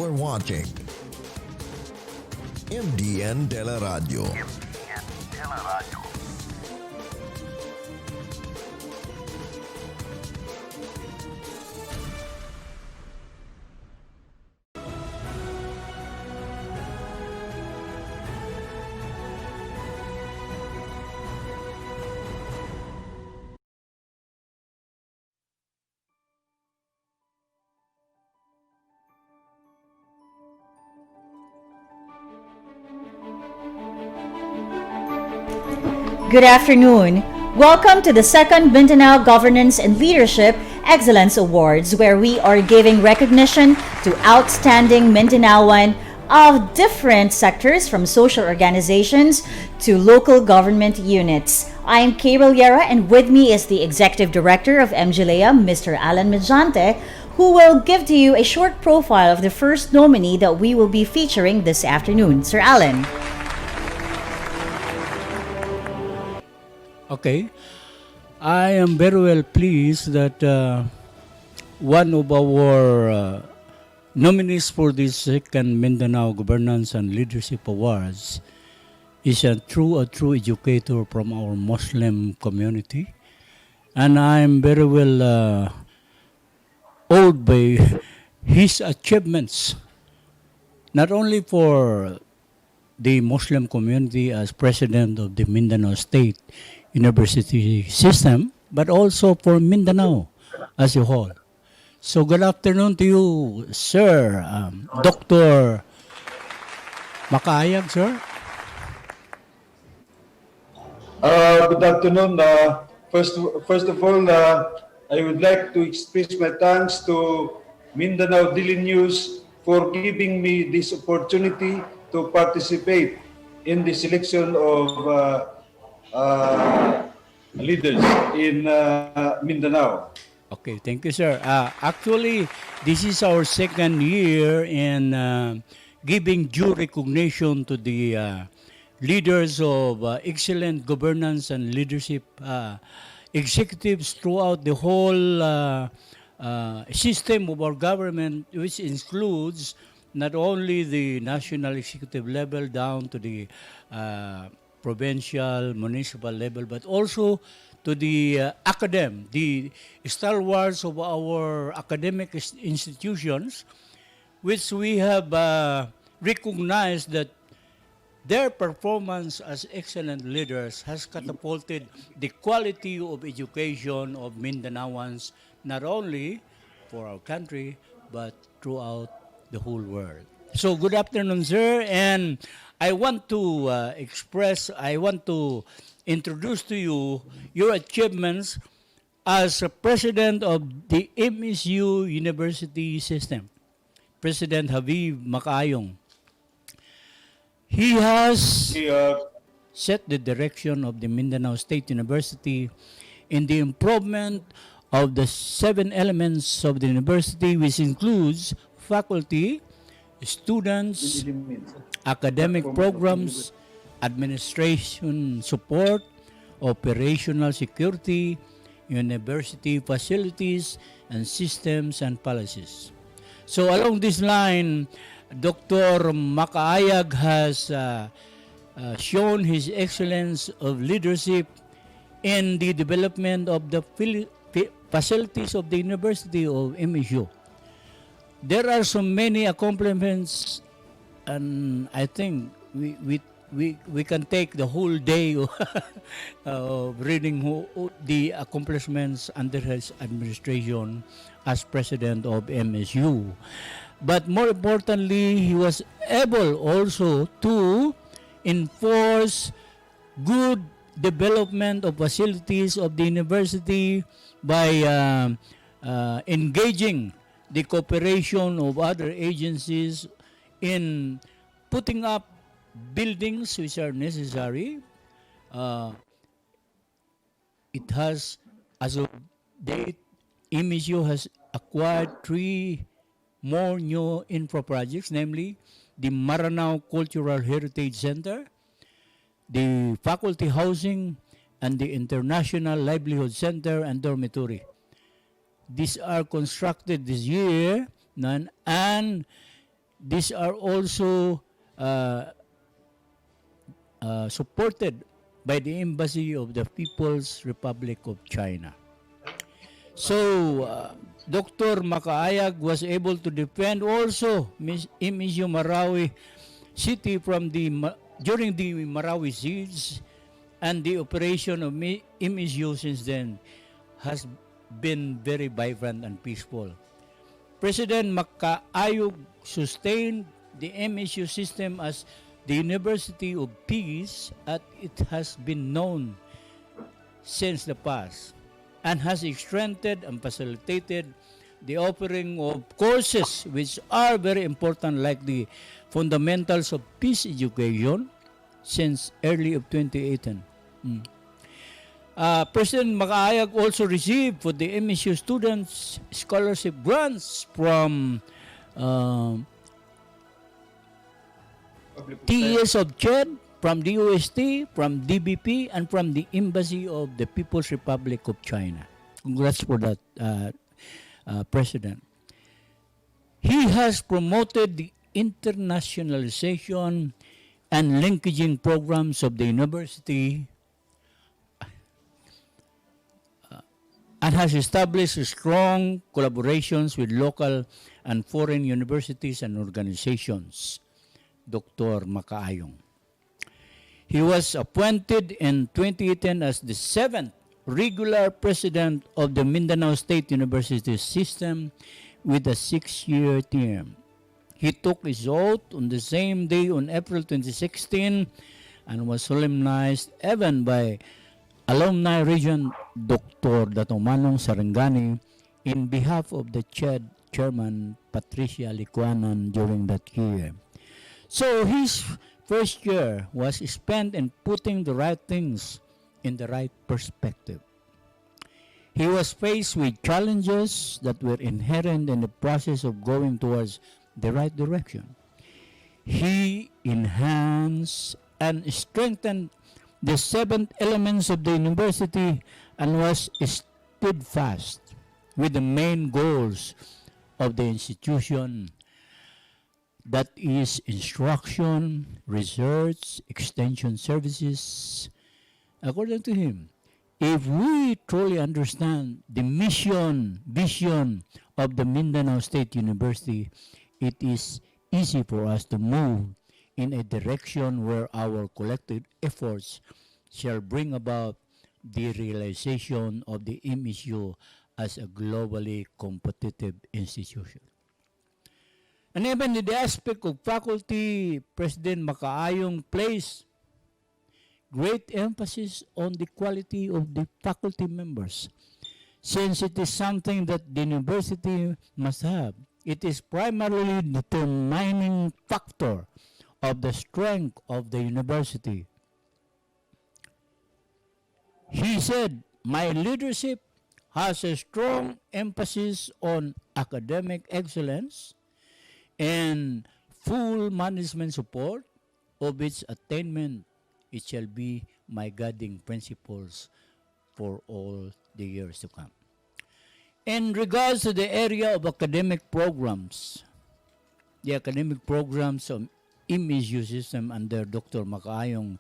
are watching MDN Radio. Good afternoon. Welcome to the second Mindanao Governance and Leadership Excellence Awards, where we are giving recognition to outstanding Mindanaoan of different sectors, from social organizations to local government units. I am Carol Yera, and with me is the Executive Director of MGLEA, Mr. ALLAN Mediante, who will give to you a short profile of the first nominee that we will be featuring this afternoon. Sir ALLAN. Okay, I am very well pleased that one of our nominees for this second Mindanao Governance and Leadership Awards is a true educator from our Muslim community, and I am very well awed by his achievements, not only for the Muslim community as president of the Mindanao State University System, but also for Mindanao as a whole. So good afternoon to you, sir, Dr. Macaayong, sir. Good afternoon. First of all, I would like to express my thanks to Mindanao Daily News for giving me this opportunity to participate in the selection of leaders in Mindanao. Okay, thank you, sir. Actually, this is our second year in giving due recognition to the leaders of excellent governance and leadership executives throughout the whole system of our government, which includes not only the national executive level down to the provincial, municipal level, but also to the the stalwarts of our academic institutions, which we have recognized that their performance as excellent leaders has catapulted the quality of education of Mindanaoans, not only for our country, but throughout the whole world. So good afternoon, sir, and I want to introduce to you your achievements as a president of the MSU University System, President HABIB MACAAYONG. He has set the direction of the Mindanao State University in the improvement of the 7 elements of the university, which includes faculty, students, academic programs, administration support, operational security, university facilities, and systems and policies. So along this line, Dr. Macaayong has shown his excellence of leadership in the development of the facilities of the University of MSU. There are so many accomplishments, and I think we can take the whole day of reading the accomplishments under his administration as president of MSU. But more importantly, he was able also to enforce good development of facilities of the university by engaging the cooperation of other agencies in putting up buildings which are necessary. It has, as of date, MSU has acquired 3 more new infra projects, namely the Maranao Cultural Heritage Center, the Faculty Housing, and the International Livelihood Center and Dormitory. These are constructed this year, and these are also supported by the Embassy of the People's Republic of China. So, Dr. Macaayag was able to defend also MSU Marawi City from during the Marawi siege, and the operation of MSU since then has been very vibrant and peaceful. President Macaayog sustained the MSU system as the University of Peace, as it has been known since the past, and has strengthened and facilitated the offering of courses which are very important, like the fundamentals of peace education since early of 2018. President Macaayag also received for the MSU students scholarship grants from TES of CHED, from DOST, from DBP, and from the Embassy of the People's Republic of China. Congrats for that, President. He has promoted the internationalization and linkaging programs of the university and has established strong collaborations with local and foreign universities and organizations. Dr. Macaayong. He was appointed in 2018 as the 7th regular president of the Mindanao State University System with a 6-year term. He took his oath on the same day on April 2016 and was solemnized even by Alumni Regent Dr. Datomanong Sarangani in behalf of the CHED Chairman Patricia Licuanan during that year. So his first year was spent in putting the right things in the right perspective. He was faced with challenges that were inherent in the process of going towards the right direction. He enhanced and strengthened the 7 elements of the university and was steadfast with the main goals of the institution, that is instruction, research, extension services. According to him, if we truly understand the mission, vision of the Mindanao State University, it is easy for us to move in a direction where our collective efforts shall bring about the realization of the MSU as a globally competitive institution. And even in the aspect of faculty, President Macaayong placed great emphasis on the quality of the faculty members, since it is something that the university must have. It is primarily the determining factor of the strength of the university. He said, "My leadership has a strong emphasis on academic excellence and full management support, of its attainment. It shall be my guiding principles for all the years to come." In regards to the area of academic programs, the academic programs of MSU system under Dr. Macaayong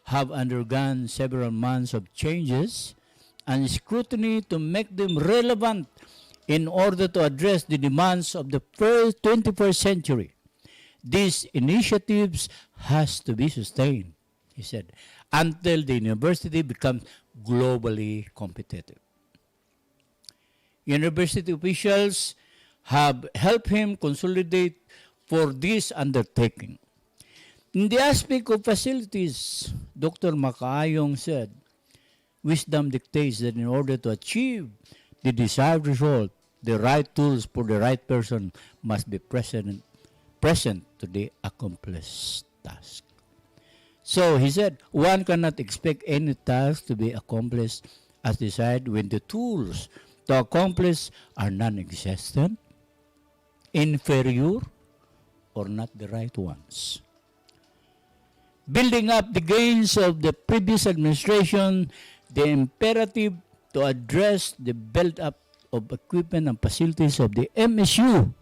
have undergone several months of changes and scrutiny to make them relevant in order to address the demands of the 21st century. These initiatives has to be sustained, he said, until the university becomes globally competitive. University officials have helped him consolidate for this undertaking. In the aspect of facilities, Dr. Macaayong said, wisdom dictates that in order to achieve the desired result, the right tools for the right person must be present to the accomplished task. So he said, one cannot expect any task to be accomplished as desired when the tools to accomplish are non-existent, inferior, or not the right ones. Building up the gains of the previous administration, the imperative to address the build-up of equipment and facilities of the MSU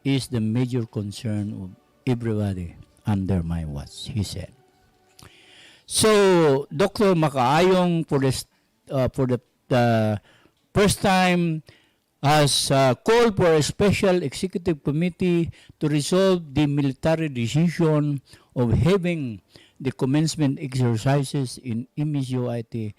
is the major concern of everybody under my watch, he said. So, Dr. Macaayong, for the first time, has called for a special executive committee to resolve the military decision of having the commencement exercises in MSUIT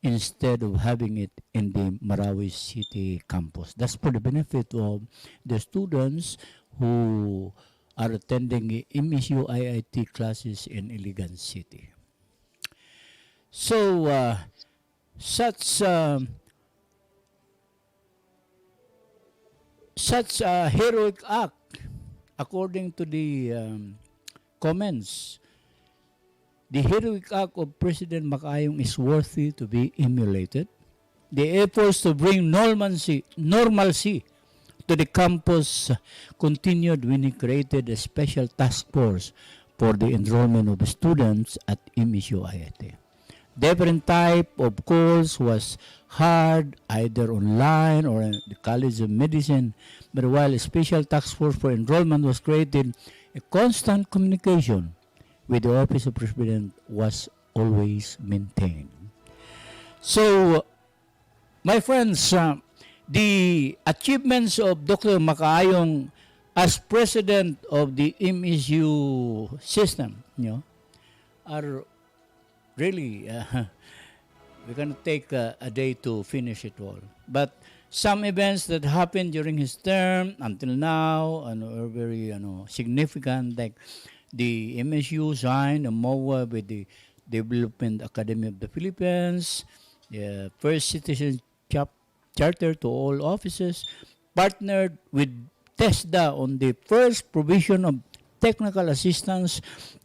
instead of having it in the Marawi City campus. That's for the benefit of the students who are attending MSUIT classes in Iligan City. So, such a heroic act, according to the comments, the heroic act of President Macaayong is worthy to be emulated. The efforts to bring normalcy to the campus continued when he created a special task force for the enrollment of students at MSUIT. Different type of course was hard, either online or in the College of Medicine. But while a special task force for enrollment was created, a constant communication with the Office of President was always maintained. So, my friends, the achievements of Dr. Macaayong as president of the MSU system, are really, we're going to take a day to finish it all. But some events that happened during his term until now are very significant, like the MSU signed a MOA with the Development Academy of the Philippines, the first citizen charter to all offices, partnered with TESDA on the first provision of technical assistance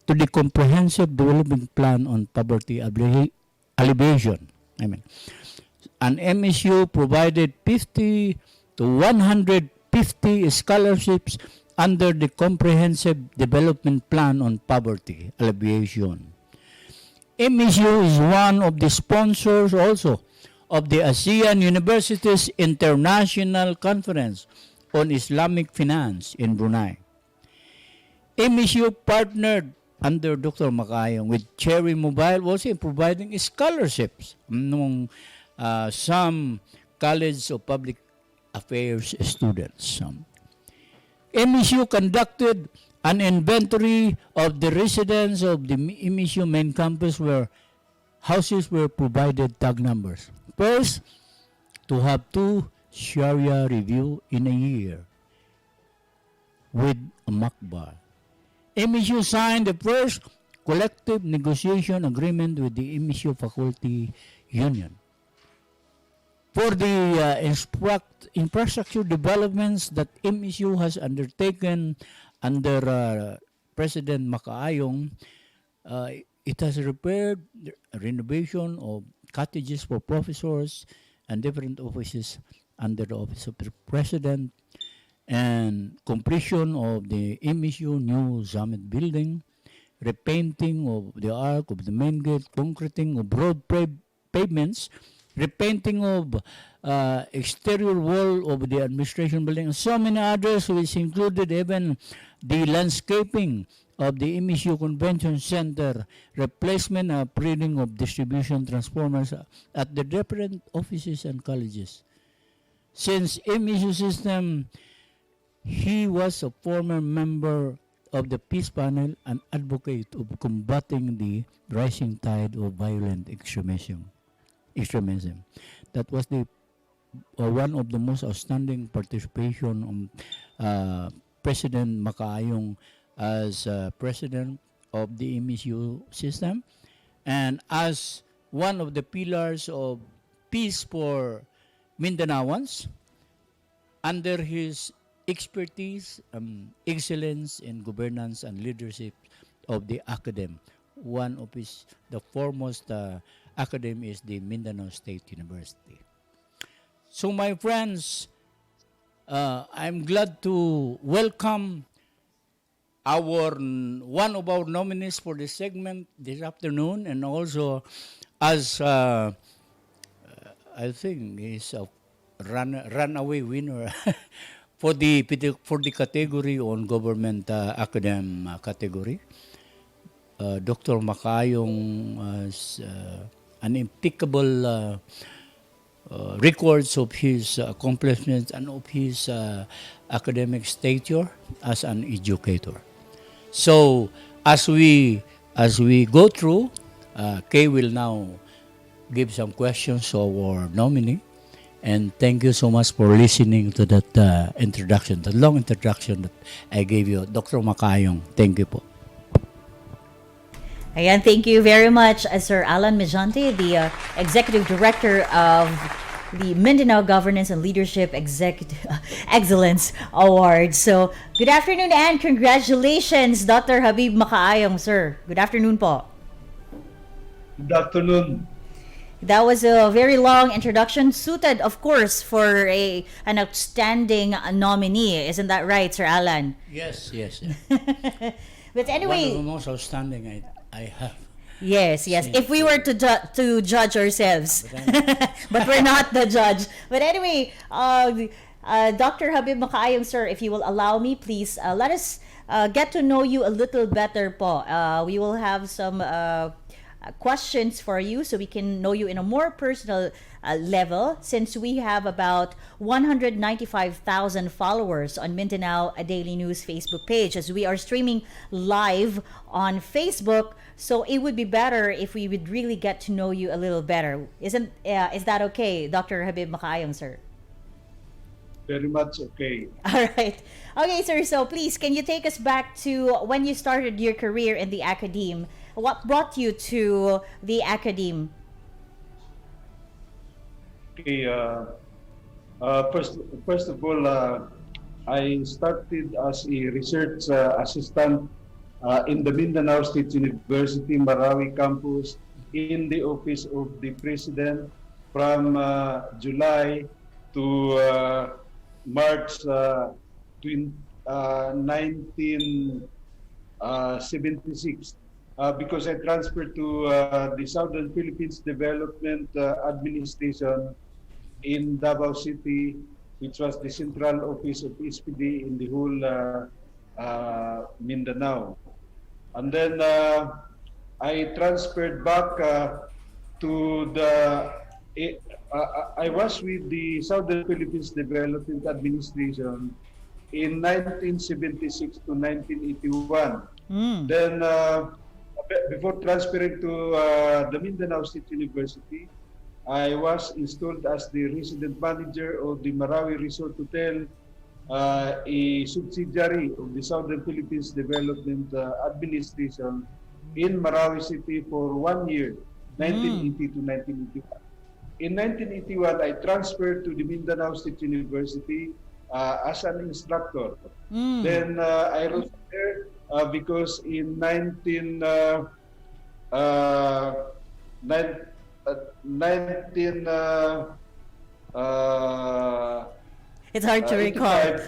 to the Comprehensive Development Plan on Poverty Alleviation. An MSU provided 50 to 150 scholarships under the Comprehensive Development Plan on Poverty Alleviation. MSU is one of the sponsors also of the ASEAN Universities International Conference on Islamic Finance in Brunei. MSU partnered under Dr. Macaayong with Cherry Mobile also in providing scholarships among some College of Public Affairs students. MSU conducted an inventory of the residents of the MSU main campus where houses were provided tag numbers. First, to have 2 Sharia review in a year with a makbar. MSU signed the first collective negotiation agreement with the MSU Faculty Union. For the infrastructure developments that MSU has undertaken under President Macaayong, it has repaired renovation of cottages for professors and different offices under the Office of the President, and completion of the MSU new Summit building, repainting of the arc of the main gate, concreting of broad pavements, repainting of exterior wall of the administration building, and so many others, which included even the landscaping of the MSU Convention Center, replacement and upgrading of distribution transformers at the different offices and colleges. Since MSU system, he was a former member of the Peace Panel and advocate of combating the rising tide of violent extremism. That was the one of the most outstanding participation of President Macaayong as president of the MSU system, and as one of the pillars of peace for Mindanaoans. Under his expertise, excellence in governance and leadership of the academy, one of the foremost academy is the Mindanao State University. So my friends, I'm glad to welcome one of our nominees for this segment this afternoon, and also as I think he's a runaway winner for the category on government academic category, Dr. MACAAYONG has an impeccable records of his accomplishments and of his academic stature as an educator. So as we go through, Kay will now give some questions to our nominee. And thank you so much for listening to that introduction, the long introduction that I gave you, Dr. MACAAYONG. Thank you po. Ayan, thank you very much, Sir ALLAN Mediante, the Executive Director of the Mindanao Governance and Leadership Excellence Award. So, good afternoon and congratulations, Dr. Habib Makaayong, sir. Good afternoon po. Good afternoon. That was a very long introduction, suited, of course, for an outstanding nominee. Isn't that right, Sir ALLAN? Yes. But anyway, One of the most outstanding I have. Yes. If we were to judge ourselves, but we're not the judge. But anyway, Dr. Habib Makaayong, sir, if you will allow me, please let us get to know you a little better po. We will have some questions for you so we can know you in a more personal level, since we have about 195,000 followers on Mindanao A Daily News Facebook page, as we are streaming live on Facebook. So it would be better if we would really get to know you a little better. Is that okay, Dr. Habib Makaayong, sir? Very much okay. All right. Okay, sir. So please, can you take us back to when you started your career in the academe? What brought you to the academe? Okay. First of all, I started as a research assistant in the Mindanao State University Marawi campus in the office of the president from July to March 1976. Because I transferred to the Southern Philippines Development Administration in Davao City, which was the central office of SPD in the whole Mindanao. And then I transferred back to I was with the Southern Philippines Development Administration in 1976 to 1981. Then before transferring to the Mindanao State University, I was installed as the resident manager of the Marawi Resort Hotel, a subsidiary of the Southern Philippines Development Administration in Marawi City for 1 year, 1980 to 1981. In 1981, I transferred to the Mindanao State University as an instructor. Then I was there because in 19 It's hard to recall.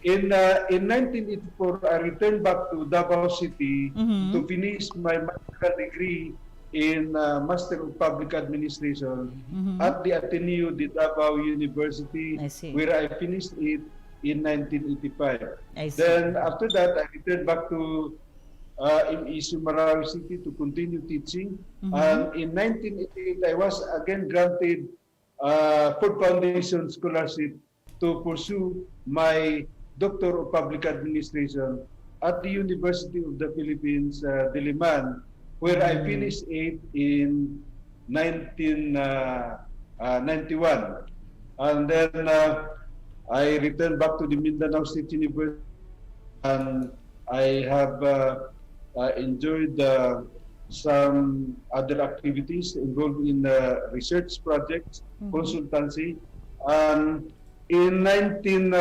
In 1984, I returned back to Davao City to finish my master's degree in Master of Public Administration at the Ateneo de Davao University, where I finished it in 1985. Then after that, I returned back to MESU Marawi City to continue teaching. And in 1988, I was again granted Ford Foundation Scholarship to pursue my Doctor of Public Administration at the University of the Philippines, Diliman, where I finished it in 1991. And then I returned back to the Mindanao State University, and I have enjoyed some other activities involved in research projects, consultancy. In 2016,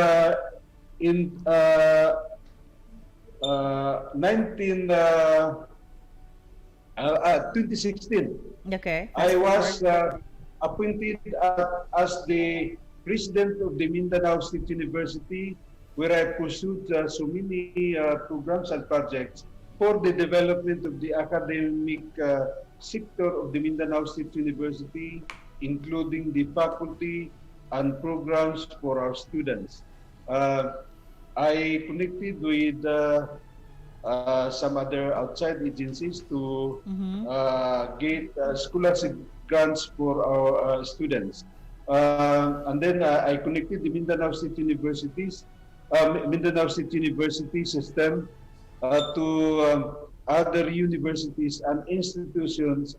I was appointed as the president of the Mindanao State University, where I pursued so many programs and projects for the development of the academic sector of the Mindanao State University, including the faculty, and programs for our students. Uh, I connected with some other outside agencies to get scholarship grants for our students. And then I connected the Mindanao State University system to other universities and institutions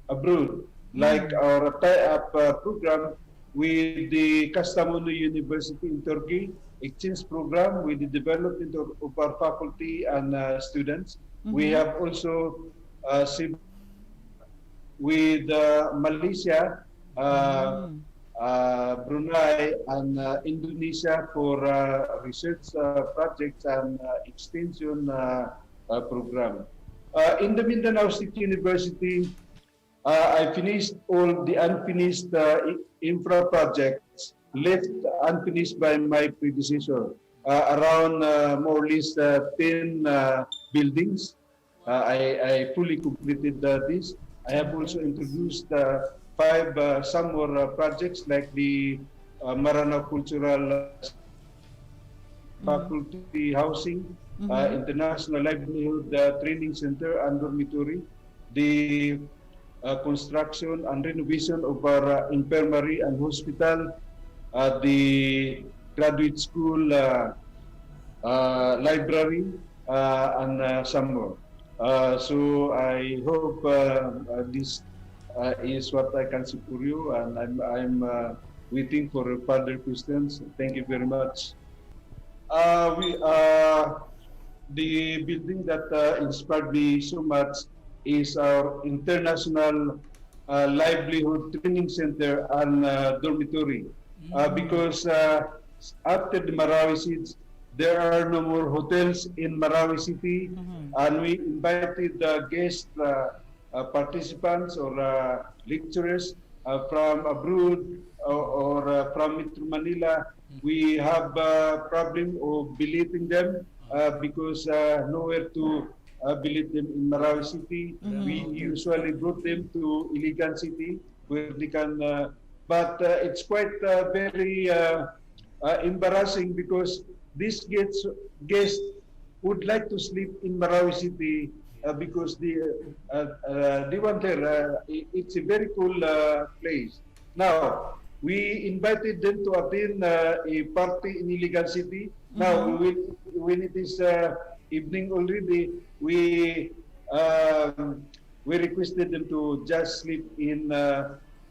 abroad, like our tie-up program with the Kastamonu University in Turkey, exchange program with the development of our faculty and students. We have also with Malaysia, Brunei, and Indonesia for research projects and extension program. In the Mindanao State University, I finished all the unfinished infra projects left unfinished by my predecessor. Around more or less 10 buildings. I fully completed this. I have also introduced 5 some more projects like the Maranao Cultural Faculty Housing, International Livelihood Training Center and Dormitory, the construction and renovation of our infirmary and hospital, the graduate school library, and some more. So I hope this is what I can say for you, and I'm waiting for further questions. Thank you very much. The building that inspired me so much is our International Livelihood Training Center and dormitory. Because after the Marawi Siege, there are no more hotels in Marawi City, and we invited guest participants or lecturers from abroad or from Metro Manila. We have a problem of billeting them because nowhere to billet them in Marawi City. We usually brought them to Iligan City where they can, but it's quite very embarrassing because these guests would like to sleep in Marawi City because they want there. It's a very cool place. Now, we invited them to attend a party in Iligan City. Now, when it is evening already, we requested them to just sleep in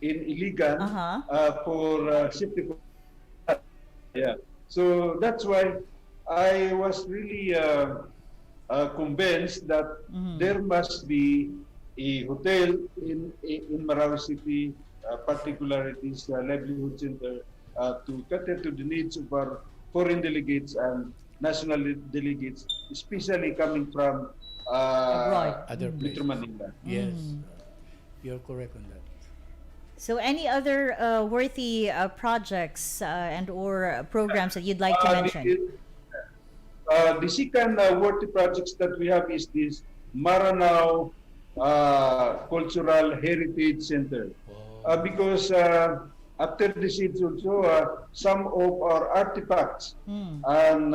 Iligan for safety. Yeah. So that's why I was really convinced that there must be a hotel in Marawi City, particularly this livelihood center, to cater to the needs of our foreign delegates and national delegates, especially coming from Other Metro places. Manila. Yes, you're correct on that. So, any other worthy projects and or programs that you'd like to mention? The second worthy projects that we have is this Maranao Cultural Heritage Center. Because after the siege also, some of our artifacts and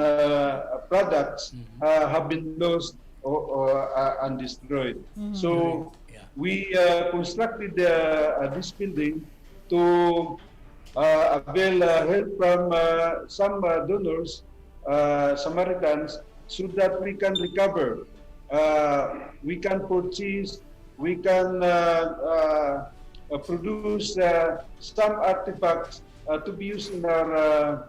products have been lost and destroyed. So we constructed this building to avail help from some donors, Samaritans, so that we can recover. We can purchase, we can produce some artifacts to be used in our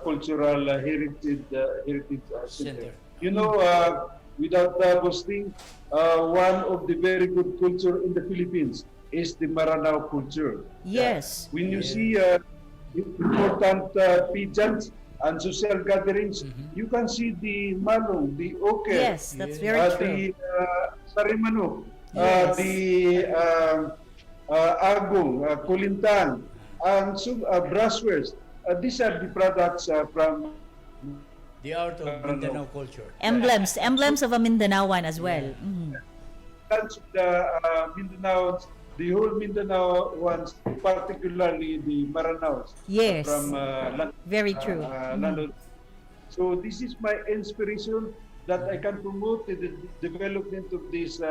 cultural heritage center. You know, without boasting, one of the very good culture in the Philippines is the Maranao culture. Yes. When you see important pageants and social gatherings, you can see the malong, the oke, Yes, that's very true. the sarimano, Yes. the agong, kulintan, and brasswares. These are the products from The art of Mindanao culture. Emblems of a Mindanaoan as well. the Mindanao the whole Mindanao ones, particularly the Maranaos Yes, from very true. Lalo. So this is my inspiration that I can promote the development of these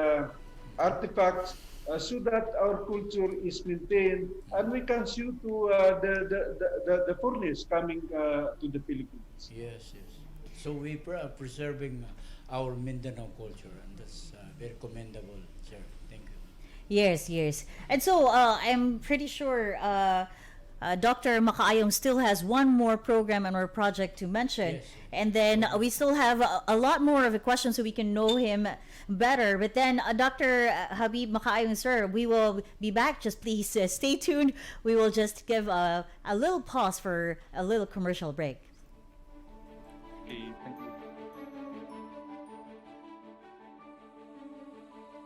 artifacts so that our culture is maintained and we can show to the foreigners coming to the Philippines. Yes, yes. So we are preserving our Mindanao culture, and that's very commendable, sir. Thank you. Yes, yes. And so I'm pretty sure Dr. Macaayong still has one more program and or project to mention. Yes. And then we still have a lot more of the questions so we can know him better. But then Dr. Habib Macaayong, sir, we will be back. Just please stay tuned. We will just give a little pause for a little commercial break. Okay, thank you.